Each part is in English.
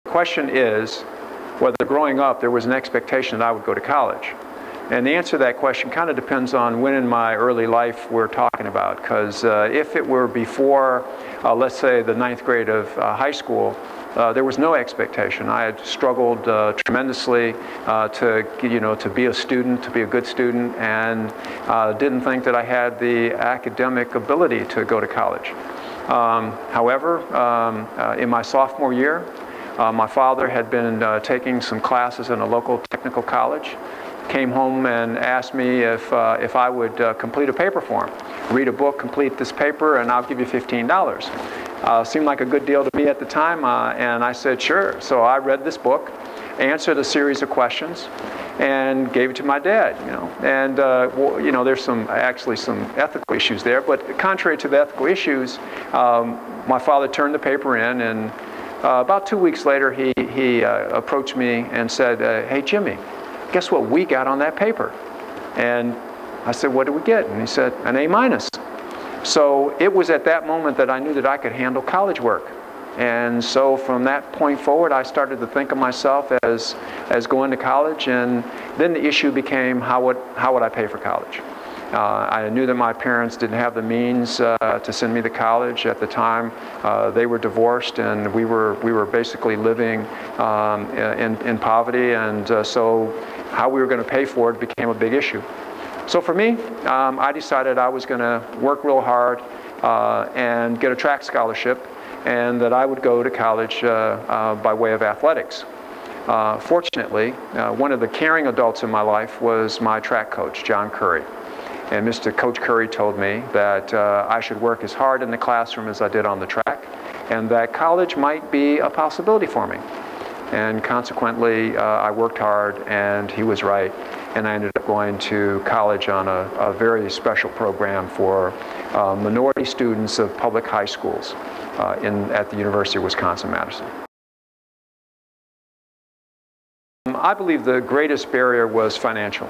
question is whether growing up there was an expectation that I would go to college. And the answer to that question kind of depends on when in my early life we're talking about, because if it were before, let's say, the 9th grade of high school, there was no expectation. I had struggled tremendously to be a student, to be a good student, and didn't think that I had the academic ability to go to college. However, in my sophomore year, my father had been taking some classes in a local technical college, came home and asked me if I would complete a paper for him. Read a book, complete this paper, and I'll give you $15. Seemed like a good deal to me at the time, and I said, sure. So I read this book, answered a series of questions, and gave it to my dad. And there's actually some ethical issues there, but contrary to the ethical issues, my father turned the paper in, and about 2 weeks later, he approached me and said, hey, Jimmy, guess what we got on that paper? And I said, what did we get? And he said, an A-. So it was at that moment that I knew that I could handle college work. And so from that point forward, I started to think of myself as going to college. And then the issue became, how would I pay for college? I knew that my parents didn't have the means to send me to college at the time. They were divorced, and we were basically living in poverty, and so how we were going to pay for it became a big issue. So for me, I decided I was going to work real hard and get a track scholarship, and that I would go to college by way of athletics. Fortunately, one of the caring adults in my life was my track coach, John Curry. And Coach Curry told me that I should work as hard in the classroom as I did on the track, and that college might be a possibility for me. And consequently, I worked hard, and he was right. And I ended up going to college on a very special program for minority students of public high schools at the University of Wisconsin-Madison. I believe the greatest barrier was financial.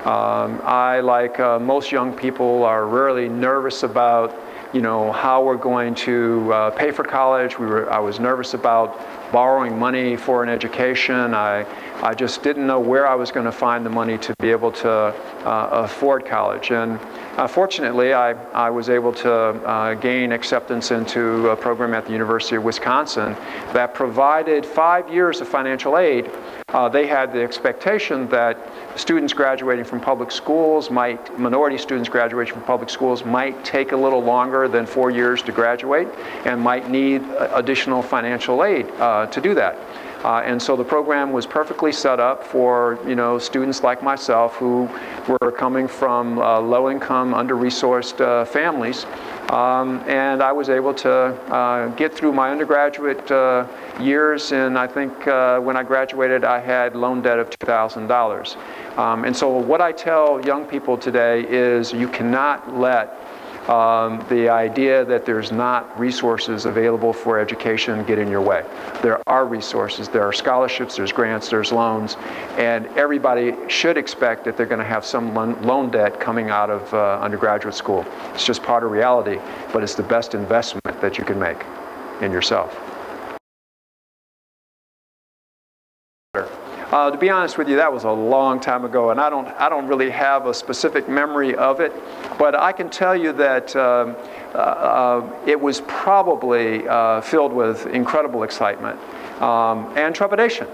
I, like most young people, are really nervous about, how we're going to pay for college. I was nervous about borrowing money for an education. I just didn't know where I was going to find the money to be able to afford college. And fortunately, I was able to gain acceptance into a program at the University of Wisconsin that provided 5 years of financial aid. They had the expectation that students graduating from public schools minority students graduating from public schools might take a little longer than 4 years to graduate and might need additional financial aid to do that. And so the program was perfectly set up for students like myself who were coming from low-income, under-resourced families. And I was able to get through my undergraduate years, and I think when I graduated I had loan debt of $2,000. And so what I tell young people today is you cannot let the idea that there's not resources available for education get in your way. There are resources, there are scholarships, there's grants, there's loans, and everybody should expect that they're going to have some loan debt coming out of undergraduate school. It's just part of reality, but it's the best investment that you can make in yourself. To be honest with you, that was a long time ago, and I don't really have a specific memory of it, but I can tell you that it was probably filled with incredible excitement and trepidation.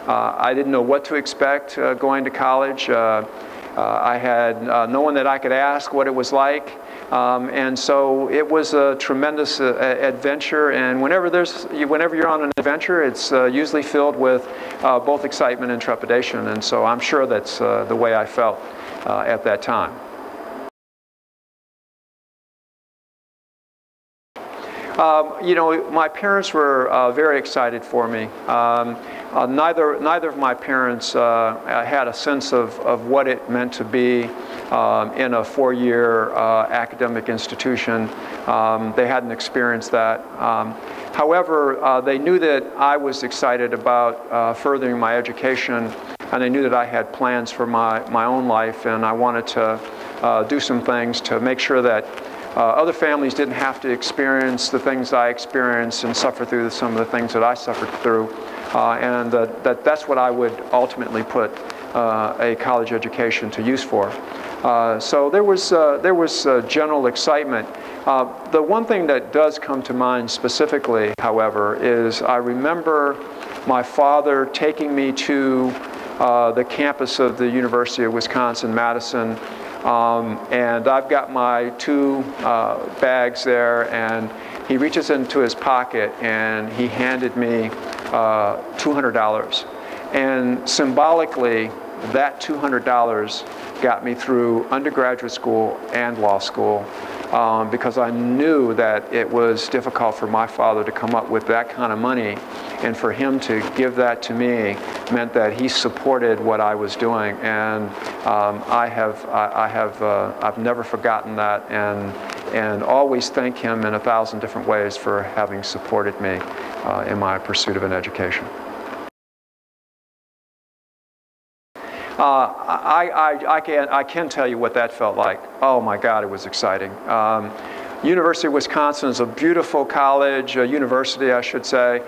I didn't know what to expect going to college. I had no one that I could ask what it was like. And so it was a tremendous adventure, and whenever you're on an adventure, it's usually filled with both excitement and trepidation, and so I'm sure that's the way I felt at that time. My parents were very excited for me. Neither of my parents had a sense of what it meant to be in a four-year academic institution. They hadn't experienced that. However, they knew that I was excited about furthering my education, and they knew that I had plans for my own life, and I wanted to do some things to make sure that other families didn't have to experience the things I experienced and suffer through some of the things that I suffered through. That's what I would ultimately put a college education to use for. So there was general excitement. The one thing that does come to mind specifically, however, is I remember my father taking me to the campus of the University of Wisconsin-Madison, and I've got my two bags there, and he reaches into his pocket and he handed me $200. And symbolically, that $200 got me through undergraduate school and law school, because I knew that it was difficult for my father to come up with that kind of money, and for him to give that to me meant that he supported what I was doing, and I've never forgotten that, and always thank him in 1,000 different ways for having supported me in my pursuit of an education. I can tell you what that felt like. Oh my God, it was exciting. University of Wisconsin is a beautiful college, university I should say.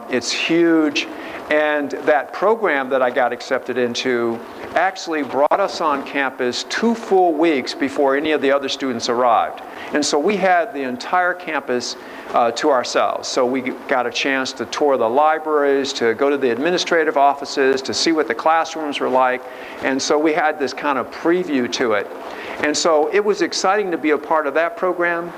It's huge, and that program that I got accepted into actually brought us on campus 2 full weeks before any of the other students arrived. And so we had the entire campus to ourselves. So we got a chance to tour the libraries, to go to the administrative offices, to see what the classrooms were like. And so we had this kind of preview to it. And so it was exciting to be a part of that program.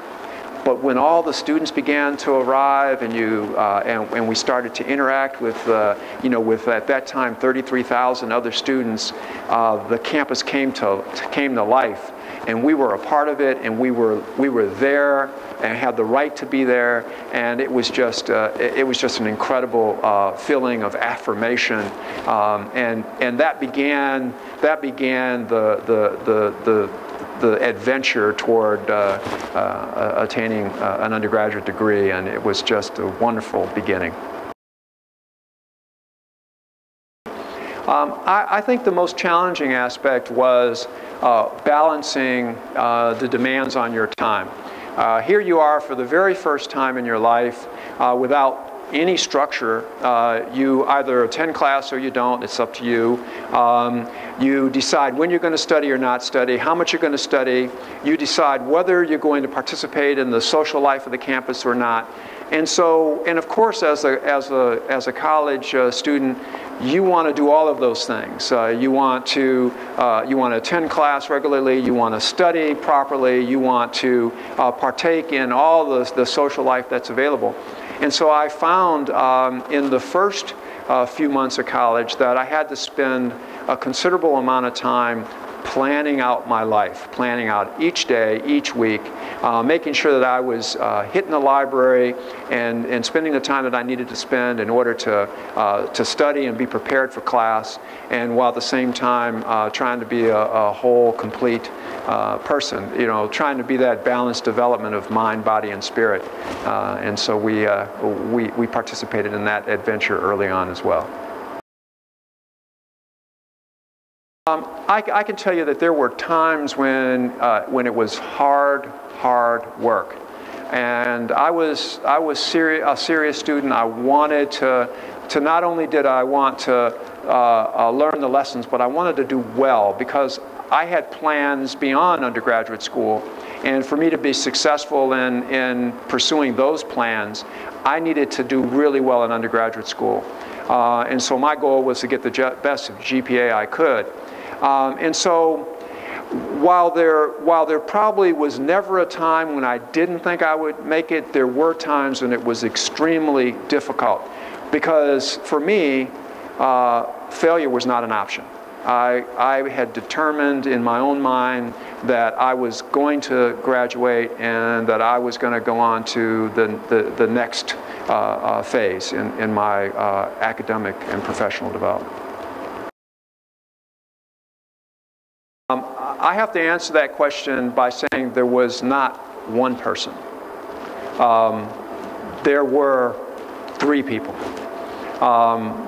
But when all the students began to arrive, and and we started to interact with, with at that time 33,000 other students, the campus came to life, and we were a part of it, and we were there and had the right to be there, and it was just an incredible feeling of affirmation, and that began the adventure toward attaining an undergraduate degree, and it was just a wonderful beginning. I think the most challenging aspect was balancing the demands on your time. Here you are for the very first time in your life without any structure. You either attend class or you don't, it's up to you. You decide when you're going to study or not study, how much you're going to study. You decide whether you're going to participate in the social life of the campus or not. And so, and of course, as a college student, you want to do all of those things. You want to attend class regularly. You want to study properly. You want to partake in all the social life that's available. And so I found in the first few months of college that I had to spend a considerable amount of time planning out my life, planning out each day, each week, making sure that I was hitting the library and spending the time that I needed to spend in order to study and be prepared for class, and while at the same time trying to be a whole, complete person, trying to be that balanced development of mind, body, and spirit. And so we participated in that adventure early on as well. I can tell you that there were times when it was hard work, and I was a serious student. I wanted to not only did I want to learn the lessons, but I wanted to do well, because I had plans beyond undergraduate school, and for me to be successful in pursuing those plans, I needed to do really well in undergraduate school, and so my goal was to get the best GPA I could. And so while there probably was never a time when I didn't think I would make it, there were times when it was extremely difficult, because for me, failure was not an option. I had determined in my own mind that I was going to graduate and that I was going to go on to the next phase in my academic and professional development. I have to answer that question by saying there was not one person. There were 3 people.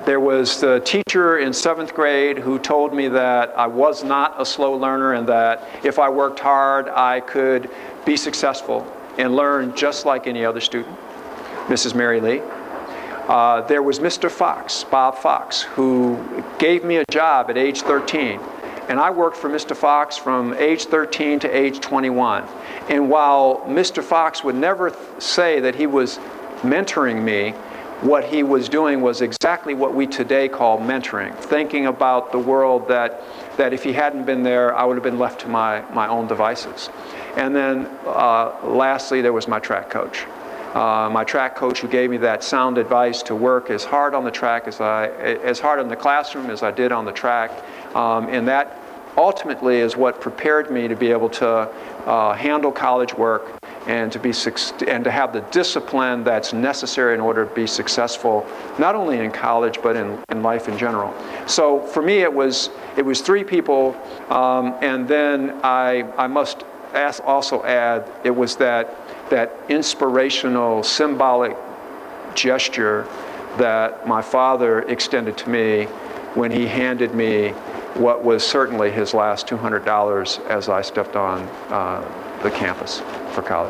There was the teacher in 7th grade who told me that I was not a slow learner, and that if I worked hard, I could be successful and learn just like any other student, Mrs. Mary Lee. There was Mr. Fox, Bob Fox, who gave me a job at age 13. And I worked for Mr. Fox from age 13 to age 21. And while Mr. Fox would never say that he was mentoring me, what he was doing was exactly what we today call mentoring, thinking about the world that if he hadn't been there, I would have been left to my own devices. And then lastly, there was my track coach. My track coach who gave me that sound advice to work as hard on the track as hard in the classroom as I did on the track. And that ultimately is what prepared me to be able to handle college work and to have the discipline that's necessary in order to be successful, not only in college but in life in general. So for me, it was 3 people, and then I must also add, it was that inspirational, symbolic gesture that my father extended to me when he handed me what was certainly his last $200 as I stepped on the campus for college.